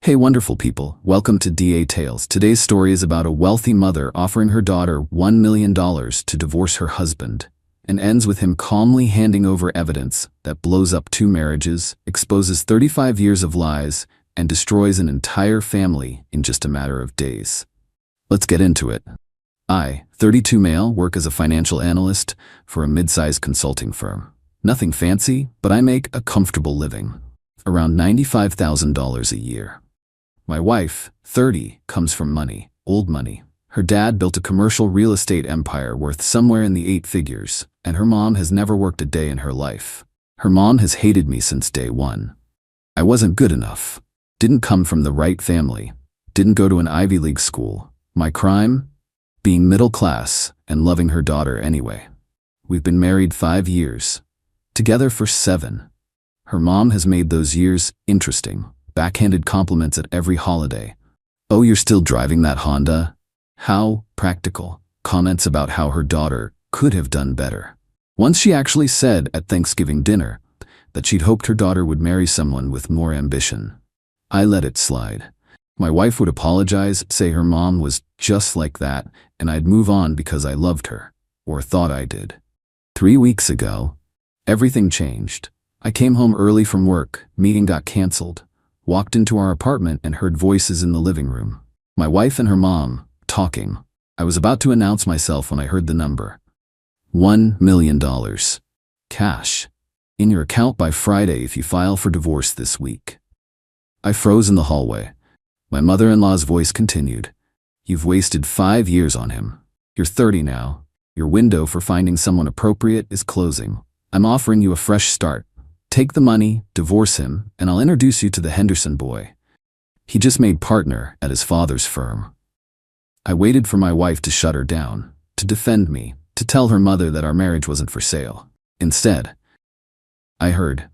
Hey wonderful people, welcome to DA Tales. Today's story is about a wealthy mother offering her daughter $1 million to divorce her husband, and ends with him calmly handing over evidence that blows up 2 marriages, exposes 35 years of lies, and destroys an entire family in just a matter of days. Let's get into it. I, 32 male, work as a financial analyst for a mid-sized consulting firm. Nothing fancy, but I make a comfortable living, around $95,000 a year. My wife, 30, comes from money, old money. Her dad built a commercial real estate empire worth somewhere in the 8 figures, and her mom has never worked a day in her life. Her mom has hated me since day one. I wasn't good enough. Didn't come from the right family. Didn't go to an Ivy League school. My crime? Being middle class and loving her daughter anyway. We've been married 5 years. Together for 7. Her mom has made those years interesting. Backhanded compliments at every holiday. "Oh, you're still driving that Honda? How practical." Comments about how her daughter could have done better. Once she actually said at Thanksgiving dinner that she'd hoped her daughter would marry someone with more ambition. I let it slide. My wife would apologize, say her mom was just like that, and I'd move on because I loved her, or thought I did. 3 weeks ago, everything changed. I came home early from work, meeting got canceled. Walked into our apartment and heard voices in the living room. My wife and her mom, talking. I was about to announce myself when I heard the number. $1 million. Cash. In your account by Friday if you file for divorce this week. I froze in the hallway. My mother-in-law's voice continued. "You've wasted 5 years on him. You're 30 now. Your window for finding someone appropriate is closing. I'm offering you a fresh start. Take the money, divorce him, and I'll introduce you to the Henderson boy. He just made partner at his father's firm." I waited for my wife to shut her down, to defend me, to tell her mother that our marriage wasn't for sale. Instead, I heard,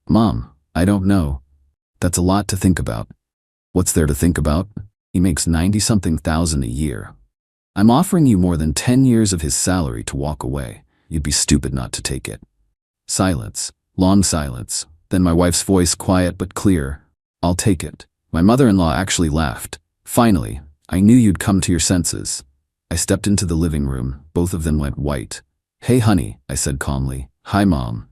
"Mom, I don't know. That's a lot to think about." What's there to think about? He makes 90-something thousand a year. I'm offering you more than 10 years of his salary to walk away. You'd be stupid not to take it. Silence. Long silence. Then my wife's voice, quiet but clear. "I'll take it." My mother-in-law actually laughed. "Finally, I knew you'd come to your senses." I stepped into the living room. Both of them went white. "Hey honey," I said calmly. "Hi mom."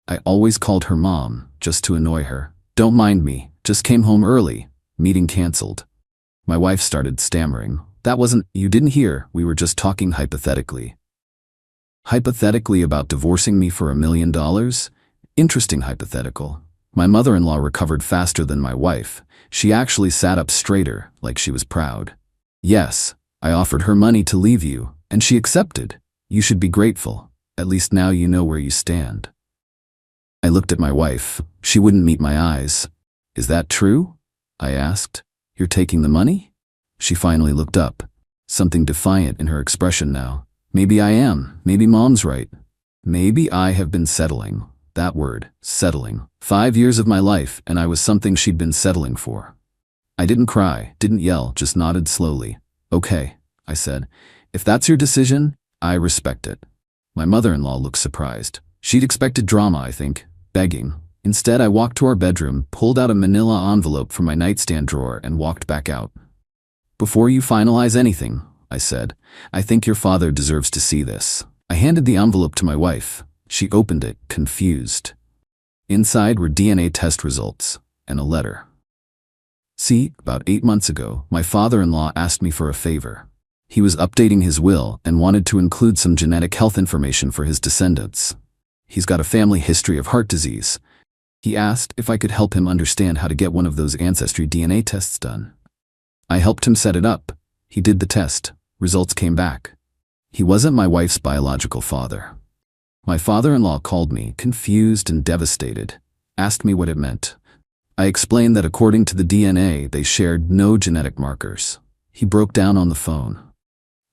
I always called her mom, just to annoy her. "Don't mind me, just came home early. Meeting canceled." My wife started stammering. You didn't hear, we were just talking hypothetically." Hypothetically about divorcing me for $1 million? Interesting hypothetical. My mother-in-law recovered faster than my wife. She actually sat up straighter, like she was proud. "Yes, I offered her money to leave you, and she accepted. You should be grateful. At least now you know where you stand." I looked at my wife. She wouldn't meet my eyes. "Is that true?" I asked. "You're taking the money?" She finally looked up. Something defiant in her expression now. "Maybe I am. Maybe mom's right. Maybe I have been settling." That word, settling. 5 years of my life, and I was something she'd been settling for. I didn't cry, didn't yell, just nodded slowly. "Okay," I said. "If that's your decision, I respect it." My mother-in-law looked surprised. She'd expected drama, I think, begging. Instead, I walked to our bedroom, pulled out a manila envelope from my nightstand drawer, and walked back out. "Before you finalize anything," I said, "I think your father deserves to see this." I handed the envelope to my wife. She opened it, confused. Inside were DNA test results and a letter. "See, about 8 months ago, my father-in-law asked me for a favor. He was updating his will and wanted to include some genetic health information for his descendants. He's got a family history of heart disease. He asked if I could help him understand how to get one of those ancestry DNA tests done. I helped him set it up. He did the test. Results came back. He wasn't my wife's biological father." My father-in-law called me, confused and devastated, asked me what it meant. I explained that according to the DNA, they shared no genetic markers. He broke down on the phone.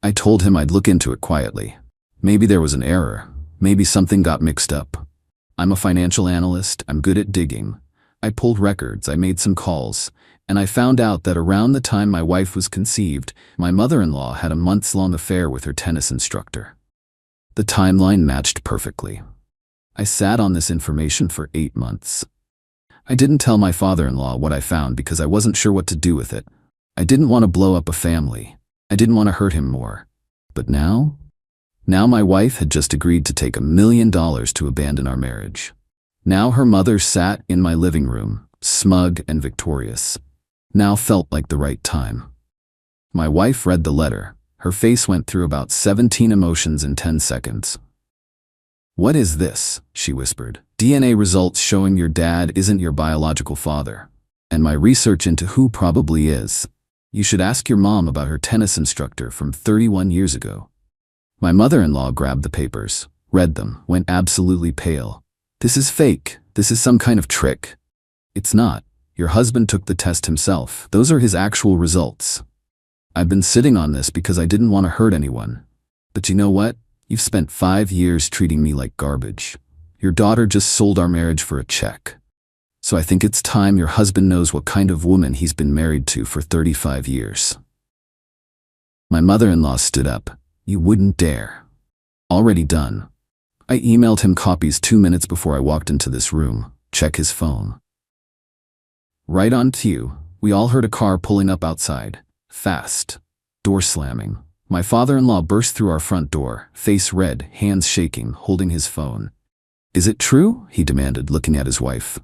I told him I'd look into it quietly. Maybe there was an error. Maybe something got mixed up. I'm a financial analyst. I'm good at digging. I pulled records. I made some calls. And I found out that around the time my wife was conceived, my mother-in-law had a months-long affair with her tennis instructor. The timeline matched perfectly. I sat on this information for 8 months. I didn't tell my father-in-law what I found because I wasn't sure what to do with it. I didn't want to blow up a family. I didn't want to hurt him more. But now? Now my wife had just agreed to take $1 million to abandon our marriage. Now her mother sat in my living room, smug and victorious. Now felt like the right time. My wife read the letter. Her face went through about 17 emotions in 10 seconds. "What is this?" she whispered. "DNA results showing your dad isn't your biological father. And my research into who probably is. You should ask your mom about her tennis instructor from 31 years ago." My mother-in-law grabbed the papers, read them, went absolutely pale. "This is fake. This is some kind of trick." "It's not. Your husband took the test himself. Those are his actual results. I've been sitting on this because I didn't want to hurt anyone. But you know what? You've spent 5 years treating me like garbage. Your daughter just sold our marriage for a check. So I think it's time your husband knows what kind of woman he's been married to for 35 years. My mother-in-law stood up. "You wouldn't dare." "Already done." I emailed him copies 2 minutes before I walked into this room. Check his phone. Right on cue, we all heard a car pulling up outside. Fast. Door slamming. My father-in-law burst through our front door, face red, hands shaking, holding his phone. "Is it true?" he demanded, looking at his wife.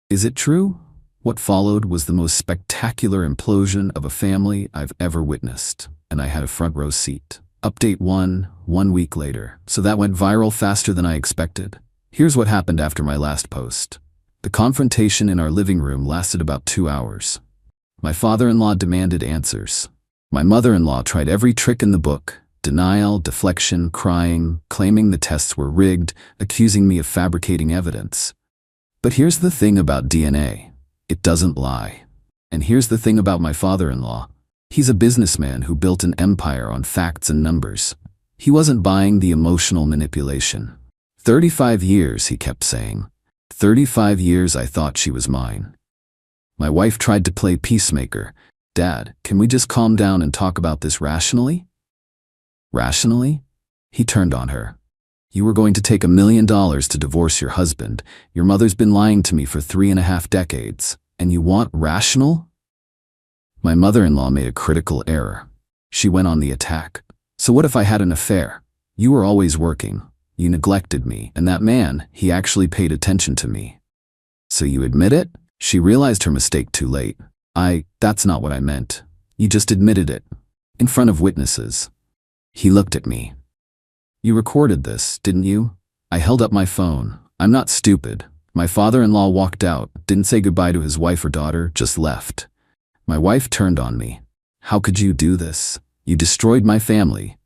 "Is it true?" What followed was the most spectacular implosion of a family I've ever witnessed, and I had a front row seat. Update 1 week later. So that went viral faster than I expected. Here's what happened after my last post. The confrontation in our living room lasted about 2 hours. My father-in-law demanded answers. My mother-in-law tried every trick in the book: denial, deflection, crying, claiming the tests were rigged, accusing me of fabricating evidence. But here's the thing about DNA. It doesn't lie. And here's the thing about my father-in-law. He's a businessman who built an empire on facts and numbers. He wasn't buying the emotional manipulation. 35 years, he kept saying. 35 years I thought she was mine. My wife tried to play peacemaker. "Dad, can we just calm down and talk about this rationally?" "Rationally?" He turned on her. "You were going to take $1 million to divorce your husband. Your mother's been lying to me for 3.5 decades. And you want rational?" My mother-in-law made a critical error. She went on the attack. "So what if I had an affair? You were always working. You neglected me, and that man, he actually paid attention to me." "So you admit it?" She realized her mistake too late. That's not what I meant. You just admitted it. In front of witnesses." He looked at me. "You recorded this, didn't you?" I held up my phone. "I'm not stupid." My father-in-law walked out, didn't say goodbye to his wife or daughter, just left. My wife turned on me. "How could you do this? You destroyed my family.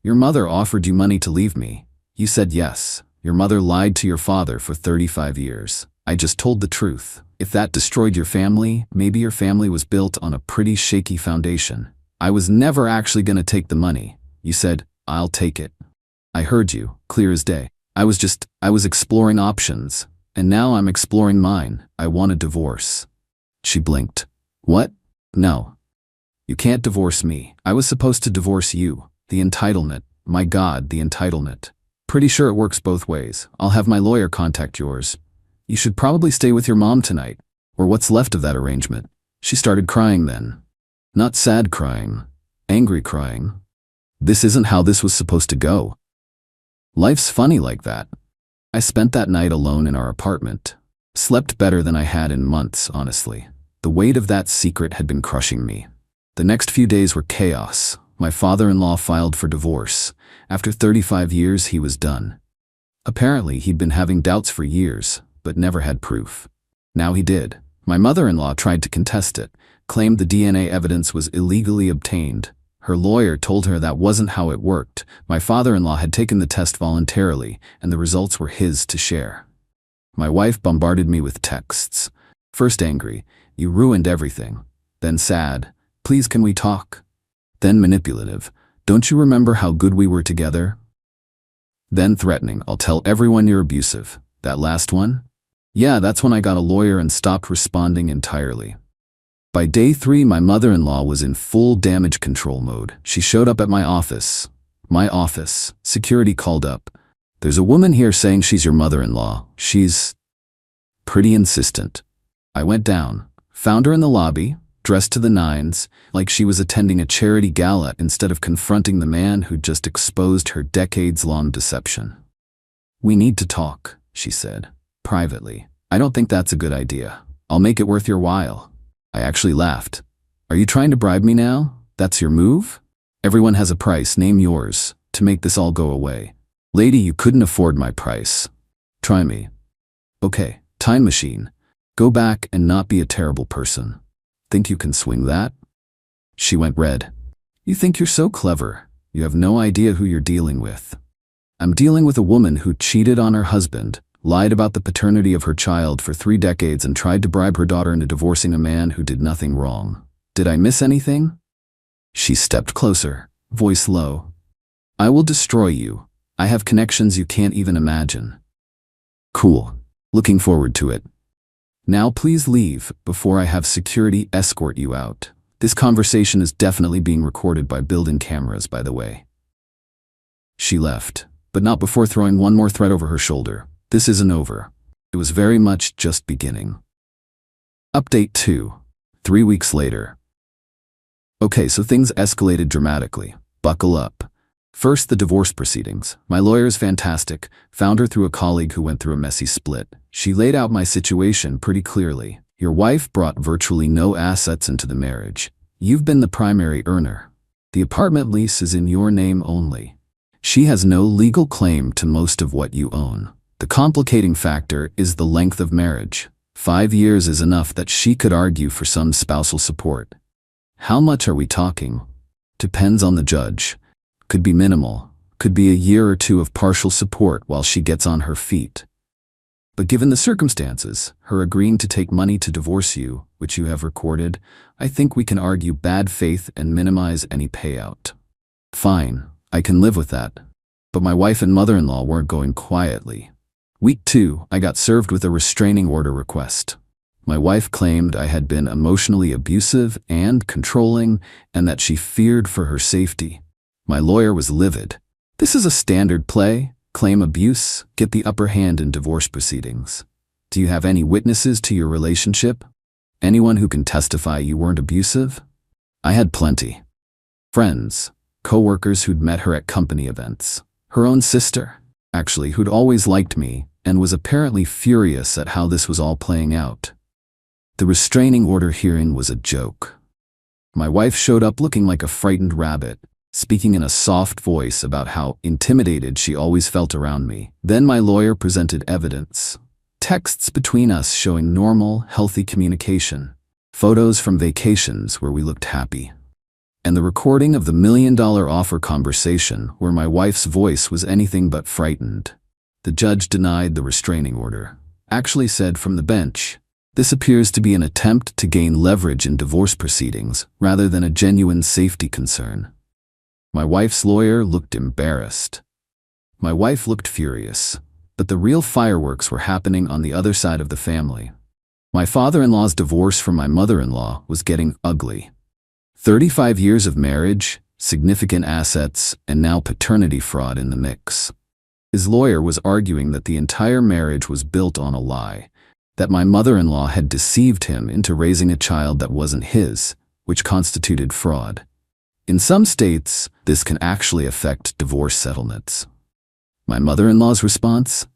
Your mother offered you money to leave me. You said yes. Your mother lied to your father for 35 years. I just told the truth. If that destroyed your family, maybe your family was built on a pretty shaky foundation. I was never actually going to take the money. You said, 'I'll take it.' I heard you, clear as day. I was exploring options, and now I'm exploring mine. I want a divorce." She blinked. "What? No. You can't divorce me. I was supposed to divorce you. The entitlement. My God, the entitlement. Pretty sure it works both ways. I'll have my lawyer contact yours. You should probably stay with your mom tonight, or what's left of that arrangement." She started crying then. Not sad crying, angry crying. This isn't how this was supposed to go. Life's funny like that. I spent that night alone in our apartment. Slept better than I had in months, honestly. The weight of that secret had been crushing me. The next few days were chaos. My father-in-law filed for divorce. After 35 years, he was done. Apparently, he'd been having doubts for years, but never had proof. Now he did. My mother-in-law tried to contest it, claimed the DNA evidence was illegally obtained. Her lawyer told her that wasn't how it worked. My father-in-law had taken the test voluntarily, and the results were his to share. My wife bombarded me with texts. First angry, "You ruined everything." Then sad, "Please can we talk?" Then manipulative, "Don't you remember how good we were together?" Then threatening, "I'll tell everyone you're abusive." That last one? Yeah, that's when I got a lawyer and stopped responding entirely. By day 3, my mother-in-law was in full damage control mode. She showed up at my office. Security called up. "There's a woman here saying she's your mother-in-law. She's..." Pretty insistent. I went down, found her in the lobby, dressed to the nines, like she was attending a charity gala instead of confronting the man who'd just exposed her decades-long deception. "We need to talk," she said, privately. "I don't think that's a good idea. I'll make it worth your while." I actually laughed. "Are you trying to bribe me now? That's your move? Everyone has a price, name yours, to make this all go away." "Lady, you couldn't afford my price. Try me." "Okay, time machine. Go back and not be a terrible person. Think you can swing that?" She went red. "You think you're so clever. You have no idea who you're dealing with. I'm dealing with a woman who cheated on her husband, lied about the paternity of her child for 3 decades, and tried to bribe her daughter into divorcing a man who did nothing wrong. Did I miss anything?" She stepped closer, voice low. "I will destroy you. I have connections you can't even imagine." "Cool. Looking forward to it. Now please leave before I have security escort you out. This conversation is definitely being recorded by built-in cameras, by the way." She left, but not before throwing one more threat over her shoulder. This isn't over. It was very much just beginning. Update 2. 3 weeks later. Okay, so things escalated dramatically. Buckle up. First, the divorce proceedings. My lawyer is fantastic. Found her through a colleague who went through a messy split. She laid out my situation pretty clearly. Your wife brought virtually no assets into the marriage. You've been the primary earner. The apartment lease is in your name only. She has no legal claim to most of what you own. The complicating factor is the length of marriage. 5 years is enough that she could argue for some spousal support. How much are we talking? Depends on the judge. Could be minimal, could be a year or 2 of partial support while she gets on her feet. But given the circumstances, her agreeing to take money to divorce you, which you have recorded, I think we can argue bad faith and minimize any payout. Fine, I can live with that. But my wife and mother-in-law weren't going quietly. Week 2, I got served with a restraining order request. My wife claimed I had been emotionally abusive and controlling, and that she feared for her safety. My lawyer was livid. This is a standard play. Claim abuse, get the upper hand in divorce proceedings. Do you have any witnesses to your relationship? Anyone who can testify you weren't abusive? I had plenty. Friends, co-workers who'd met her at company events. Her own sister, actually, who'd always liked me and was apparently furious at how this was all playing out. The restraining order hearing was a joke. My wife showed up looking like a frightened rabbit, speaking in a soft voice about how intimidated she always felt around me. Then my lawyer presented evidence. Texts between us showing normal, healthy communication. Photos from vacations where we looked happy. And the recording of the $1 million offer conversation where my wife's voice was anything but frightened. The judge denied the restraining order. Actually said from the bench, "This appears to be an attempt to gain leverage in divorce proceedings rather than a genuine safety concern." My wife's lawyer looked embarrassed. My wife looked furious, but the real fireworks were happening on the other side of the family. My father-in-law's divorce from my mother-in-law was getting ugly. 35 years of marriage, significant assets, and now paternity fraud in the mix. His lawyer was arguing that the entire marriage was built on a lie, that my mother-in-law had deceived him into raising a child that wasn't his, which constituted fraud. In some states, this can actually affect divorce settlements. My mother-in-law's response?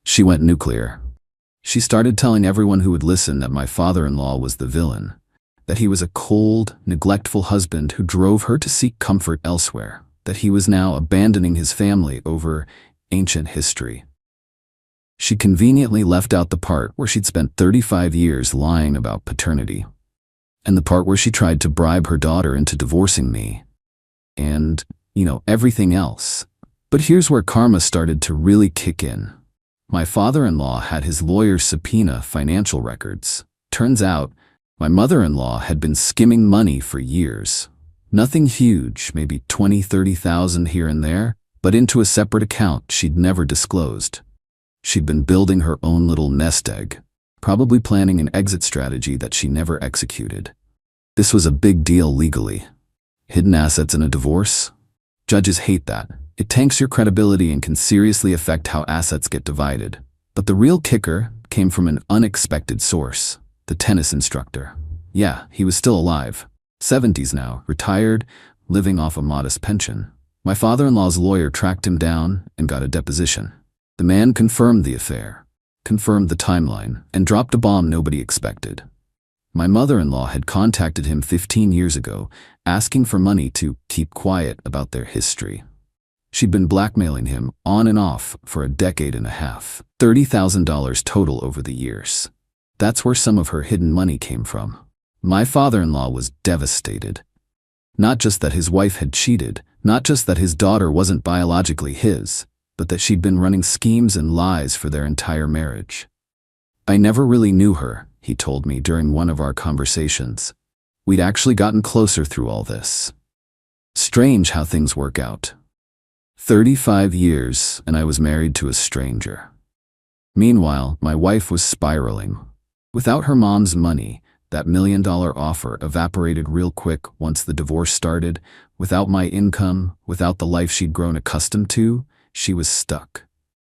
She went nuclear. She started telling everyone who would listen that my father-in-law was the villain, that he was a cold, neglectful husband who drove her to seek comfort elsewhere, that he was now abandoning his family over ancient history. She conveniently left out the part where she'd spent 35 years lying about paternity, and the part where she tried to bribe her daughter into divorcing me, and, everything else. But here's where karma started to really kick in. My father-in-law had his lawyer subpoena financial records. Turns out, my mother-in-law had been skimming money for years. Nothing huge, maybe $20,000-$30,000 here and there, but into a separate account she'd never disclosed. She'd been building her own little nest egg, probably planning an exit strategy that she never executed. This was a big deal legally. Hidden assets in a divorce? Judges hate that. It tanks your credibility and can seriously affect how assets get divided. But the real kicker came from an unexpected source. The tennis instructor. Yeah, he was still alive. 70s now, retired, living off a modest pension. My father-in-law's lawyer tracked him down and got a deposition. The man confirmed the affair, confirmed the timeline, and dropped a bomb nobody expected. My mother-in-law had contacted him 15 years ago, asking for money to keep quiet about their history. She'd been blackmailing him on and off for a decade and a half. $30,000 total over the years. That's where some of her hidden money came from. My father-in-law was devastated. Not just that his wife had cheated, not just that his daughter wasn't biologically his, but that she'd been running schemes and lies for their entire marriage. I never really knew her, he told me during one of our conversations. We'd actually gotten closer through all this. Strange how things work out. 35 years, and I was married to a stranger. Meanwhile, my wife was spiraling. Without her mom's money, that $1 million offer evaporated real quick once the divorce started. Without my income, without the life she'd grown accustomed to, she was stuck.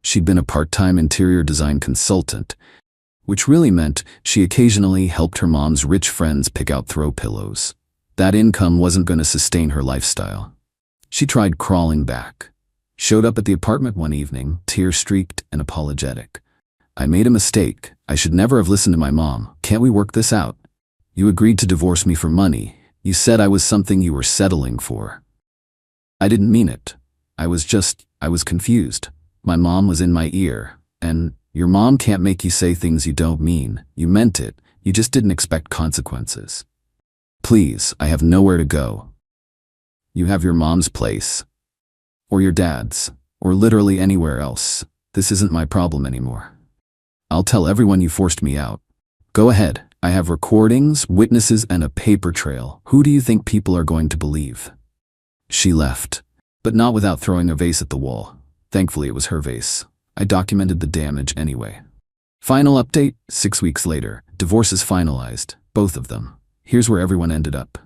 She'd been a part-time interior design consultant, which really meant she occasionally helped her mom's rich friends pick out throw pillows. That income wasn't going to sustain her lifestyle. She tried crawling back. Showed up at the apartment one evening, tear-streaked and apologetic. I made a mistake. I should never have listened to my mom. Can't we work this out? You agreed to divorce me for money. You said I was something you were settling for. I didn't mean it. I was confused. My mom was in my ear, and your mom can't make you say things you don't mean. You meant it. You just didn't expect consequences. Please, I have nowhere to go. You have your mom's place. Or your dad's. Or literally anywhere else. This isn't my problem anymore. I'll tell everyone you forced me out. Go ahead. I have recordings, witnesses, and a paper trail. Who do you think people are going to believe? She left, but not without throwing a vase at the wall. Thankfully, it was her vase. I documented the damage anyway. Final update, 6 weeks later. Divorce is finalized, both of them. Here's where everyone ended up.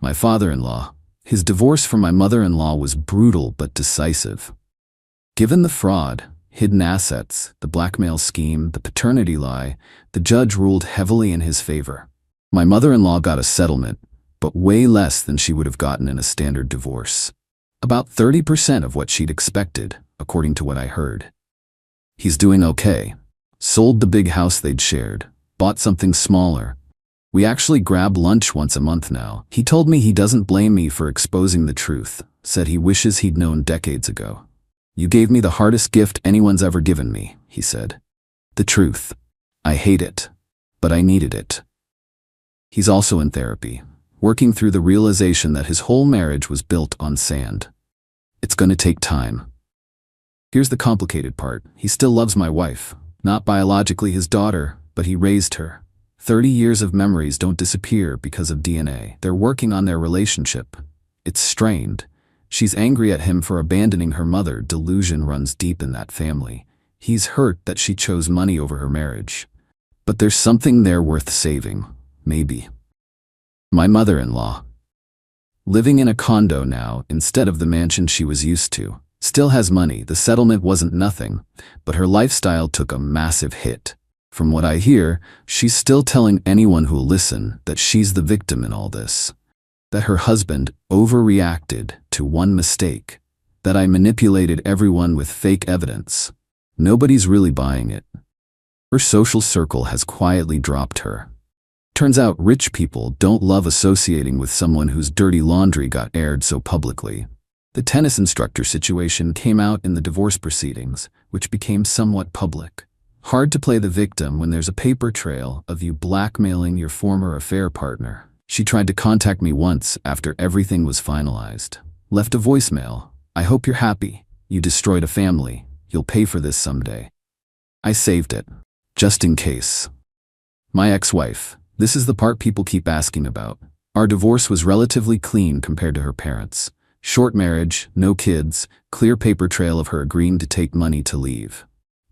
My father-in-law. His divorce from my mother-in-law was brutal but decisive. Given the fraud, hidden assets, the blackmail scheme, the paternity lie, the judge ruled heavily in his favor. My mother-in-law got a settlement, but way less than she would have gotten in a standard divorce. About 30% of what she'd expected, according to what I heard. He's doing okay. Sold the big house they'd shared, bought something smaller. We actually grab lunch once a month now. He told me he doesn't blame me for exposing the truth, said he wishes he'd known decades ago. You gave me the hardest gift anyone's ever given me, he said. The truth. I hate it, but I needed it. He's also in therapy, working through the realization that his whole marriage was built on sand. It's going to take time. Here's the complicated part. He still loves my wife, not biologically his daughter, but he raised her. 30 years of memories don't disappear because of DNA. They're working on their relationship. It's strained. She's angry at him for abandoning her mother. Delusion runs deep in that family. He's hurt that she chose money over her marriage. But there's something there worth saving. Maybe. My mother-in-law. Living in a condo now instead of the mansion she was used to. Still has money. The settlement wasn't nothing, but her lifestyle took a massive hit. From what I hear, she's still telling anyone who'll listen that she's the victim in all this. That her husband overreacted to one mistake. That I manipulated everyone with fake evidence. Nobody's really buying it. Her social circle has quietly dropped her. Turns out rich people don't love associating with someone whose dirty laundry got aired so publicly. The tennis instructor situation came out in the divorce proceedings, which became somewhat public. Hard to play the victim when there's a paper trail of you blackmailing your former affair partner. She tried to contact me once after everything was finalized. Left a voicemail. I hope you're happy. You destroyed a family. You'll pay for this someday. I saved it. Just in case. My ex-wife. This is the part people keep asking about. Our divorce was relatively clean compared to her parents. Short marriage, no kids, clear paper trail of her agreeing to take money to leave.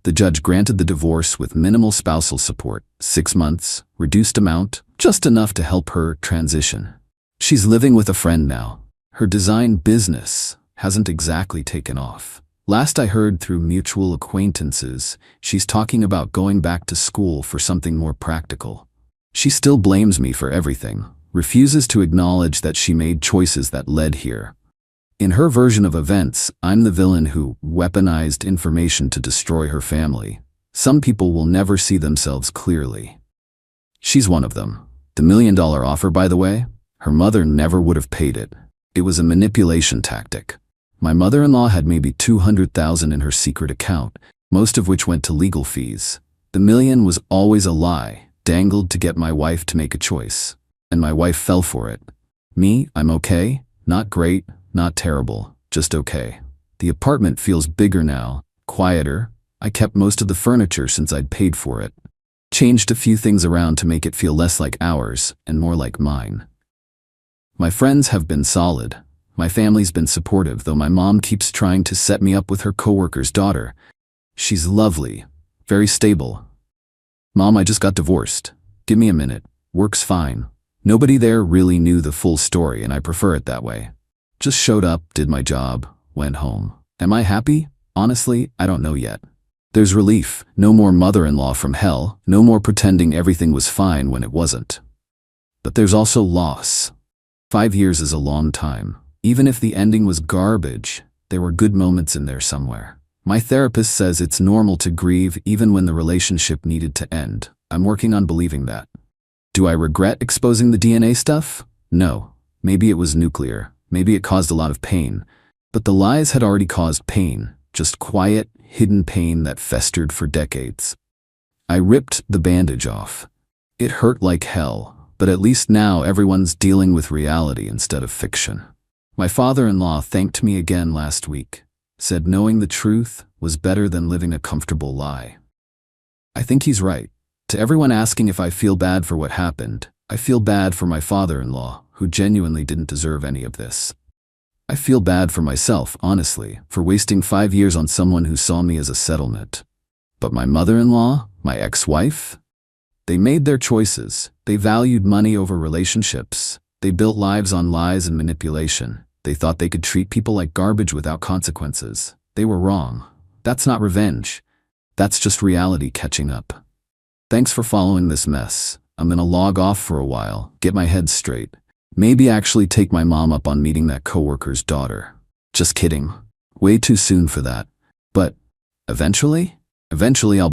The judge granted the divorce with minimal spousal support, 6 months, reduced amount, just enough to help her transition. She's living with a friend now. Her design business hasn't exactly taken off. Last I heard through mutual acquaintances, she's talking about going back to school for something more practical. She still blames me for everything, refuses to acknowledge that she made choices that led here. In her version of events, I'm the villain who weaponized information to destroy her family. Some people will never see themselves clearly. She's one of them. The $1 million offer, by the way, her mother never would have paid it. It was a manipulation tactic. My mother-in-law had maybe $200,000 in her secret account, most of which went to legal fees. The $1 million was always a lie, dangled to get my wife to make a choice. And my wife fell for it. Me, I'm okay, not great, not terrible, just okay. The apartment feels bigger now, quieter. I kept most of the furniture since I'd paid for it. Changed a few things around to make it feel less like ours and more like mine. My friends have been solid. My family's been supportive, though my mom keeps trying to set me up with her coworker's daughter. She's lovely, very stable. Mom, I just got divorced. Give me a minute. Work's fine. Nobody there really knew the full story, and I prefer it that way. Just showed up, did my job, went home. Am I happy? Honestly, I don't know yet. There's relief. No more mother-in-law from hell. No more pretending everything was fine when it wasn't. But there's also loss. 5 years is a long time. Even if the ending was garbage, there were good moments in there somewhere. My therapist says it's normal to grieve even when the relationship needed to end. I'm working on believing that. Do I regret exposing the DNA stuff? No. Maybe it was nuclear. Maybe it caused a lot of pain. But the lies had already caused pain, just quiet, hidden pain that festered for decades. I ripped the bandage off. It hurt like hell, but at least now everyone's dealing with reality instead of fiction. My father-in-law thanked me again last week, said knowing the truth was better than living a comfortable lie. I think he's right. To everyone asking if I feel bad for what happened, I feel bad for my father-in-law, who genuinely didn't deserve any of this. I feel bad for myself, honestly, for wasting 5 years on someone who saw me as a settlement. But my mother-in-law, my ex-wife, they made their choices. They valued money over relationships. They built lives on lies and manipulation. They thought they could treat people like garbage without consequences. They were wrong. That's not revenge. That's just reality catching up. Thanks for following this mess. I'm gonna log off for a while, get my head straight. Maybe actually take my mom up on meeting that coworker's daughter. Just kidding. Way too soon for that. But eventually I'll